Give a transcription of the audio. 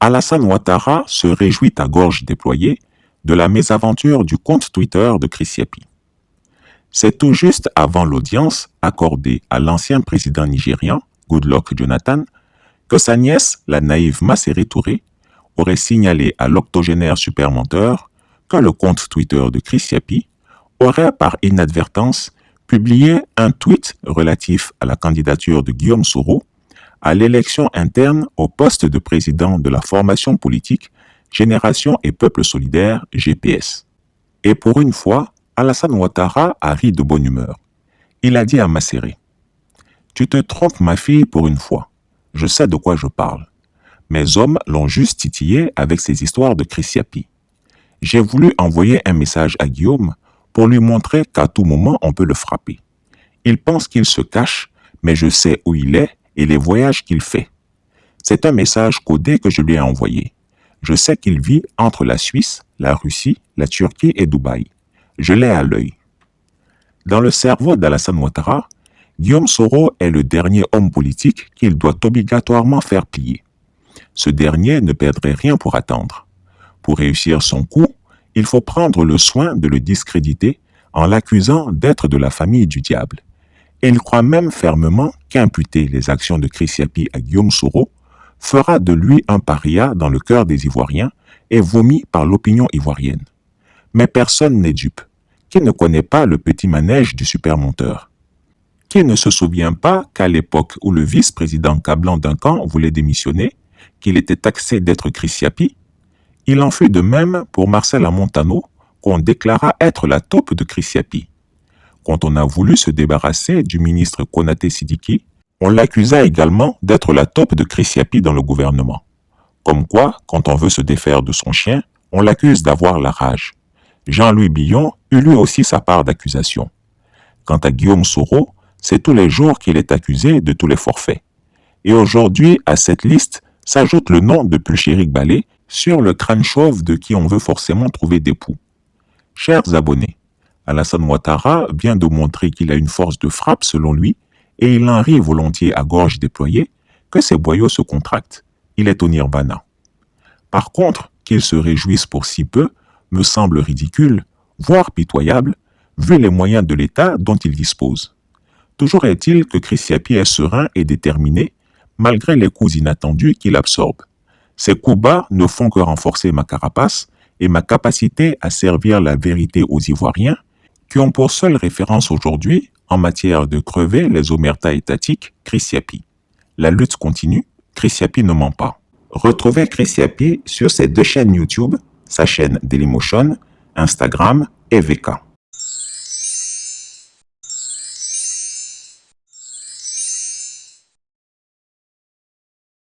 Alassane Ouattara se réjouit à gorge déployée de la mésaventure du compte Twitter de Chris Yapi. C'est tout juste avant l'audience accordée à l'ancien président nigérian, Goodluck Jonathan, que sa nièce, la naïve Masséré Touré, aurait signalé à l'octogénaire supermenteur que le compte Twitter de Chris Yapi aurait par inadvertance publié un tweet relatif à la candidature de Guillaume Soro à l'élection interne au poste de président de la formation politique Génération et Peuple Solidaire, GPS. Et pour une fois, Alassane Ouattara a ri de bonne humeur. Il a dit à Masséré : « Tu te trompes ma fille pour une fois. Je sais de quoi je parle. Mes hommes l'ont juste titillé avec ces histoires de Chris Yapi. J'ai voulu envoyer un message à Guillaume pour lui montrer qu'à tout moment on peut le frapper. Il pense qu'il se cache, mais je sais où il est et les voyages qu'il fait. C'est un message codé que je lui ai envoyé. Je sais qu'il vit entre la Suisse, la Russie, la Turquie et Dubaï. Je l'ai à l'œil. » Dans le cerveau d'Alassane Ouattara, Guillaume Soro est le dernier homme politique qu'il doit obligatoirement faire plier. Ce dernier ne perdrait rien pour attendre. Pour réussir son coup, il faut prendre le soin de le discréditer en l'accusant d'être de la famille du diable. Et il croit même fermement qu'imputer les actions de Chris Yapi à Guillaume Soro fera de lui un paria dans le cœur des Ivoiriens et vomi par l'opinion ivoirienne. Mais personne n'est dupe. Qui ne connaît pas le petit manège du supermonteur? Qui ne se souvient pas qu'à l'époque où le vice-président Kablan Duncan voulait démissionner, qu'il était taxé d'être Chris Yapi? Il en fut de même pour Marcel Amontano, qu'on déclara être la taupe de Chris Yapi. Quand on a voulu se débarrasser du ministre Konaté Sidiki, on l'accusa également d'être la taupe de Chris Yapi dans le gouvernement. Comme quoi, quand on veut se défaire de son chien, on l'accuse d'avoir la rage. Jean-Louis Billon eut lui aussi sa part d'accusation. Quant à Guillaume Soro, c'est tous les jours qu'il est accusé de tous les forfaits. Et aujourd'hui, à cette liste, s'ajoute le nom de Pulchérik Balé sur le crâne chauve de qui on veut forcément trouver des poux. Chers abonnés, Alassane Ouattara vient de montrer qu'il a une force de frappe selon lui et il en rit volontiers à gorge déployée que ses boyaux se contractent. Il est au nirvana. Par contre, qu'il se réjouisse pour si peu me semble ridicule, voire pitoyable, vu les moyens de l'État dont il dispose. Toujours est-il que Chris Yapi est serein et déterminé, malgré les coups inattendus qu'il absorbe. Ces coups bas ne font que renforcer ma carapace et ma capacité à servir la vérité aux Ivoiriens, qui ont pour seule référence aujourd'hui, en matière de crever les omertas étatiques, Chris Yapi. La lutte continue, Chris Yapi ne ment pas. Retrouvez Chris Yapi sur ses deux chaînes YouTube, sa chaîne Dailymotion, Instagram et VK.